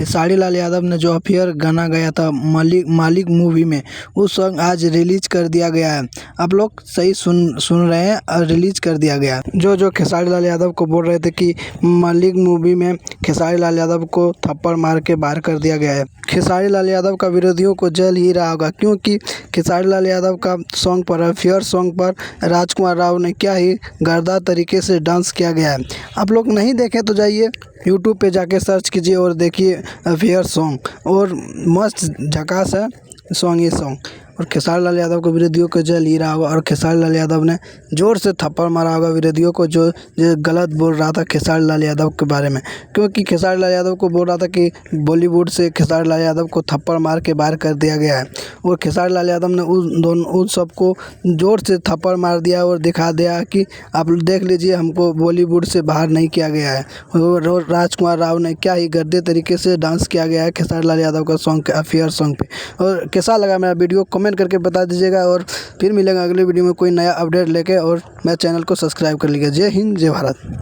खेसारी लाल यादव ने जो अफेयर गाना गाया था मालिक मूवी में, वो सॉन्ग आज रिलीज कर दिया गया है। आप लोग सही सुन रहे हैं, और रिलीज कर दिया गया है। जो खेसारी लाल यादव को बोल रहे थे कि मालिक मूवी में खेसारी लाल यादव को थप्पड़ मार के बाहर कर दिया गया है। खेसारी लाल यादव का विरोधियों को जल ही रहा होगा, क्योंकि खेसारी लाल यादव का सॉन्ग पर, अफेयर सॉन्ग पर राजकुमार राव ने क्या ही गर्दा तरीके से डांस किया गया है। आप लोग नहीं देखे तो जाइए यूट्यूब पे जाके सर्च कीजिए और देखिए अफेयर सॉन्ग, और मस्त झकास है सॉन्ग ये सॉन्ग। और खेसारी लाल यादव को विरोधियों को जल ही रहा होगा, और खेसारी लाल यादव ने ज़ोर से थप्पड़ मारा होगा विरोधियों को जो गलत बोल रहा था खेसारी लाल यादव के बारे में, क्योंकि खेसारी लाल यादव को बोल रहा था कि बॉलीवुड से खेसारी लाल यादव को थप्पड़ मार के बाहर कर दिया गया है। और खेसारी लाल यादव ने उन सबको ज़ोर से थप्पड़ मार दिया और दिखा दिया कि आप देख लीजिए, हमको बॉलीवुड से बाहर नहीं किया गया है। और राजकुमार राव ने क्या ही गंदे तरीके से डांस किया गया है खेसारी लाल यादव का सॉन्ग, अफेयर सॉन्ग पे। और कैसा लगा मेरा वीडियो कमेंट करके बता दीजिएगा, और फिर मिलेंगे अगले वीडियो में कोई नया अपडेट लेके, और मेरे चैनल को सब्सक्राइब कर लीजिएगा। जय हिंद, जय भारत।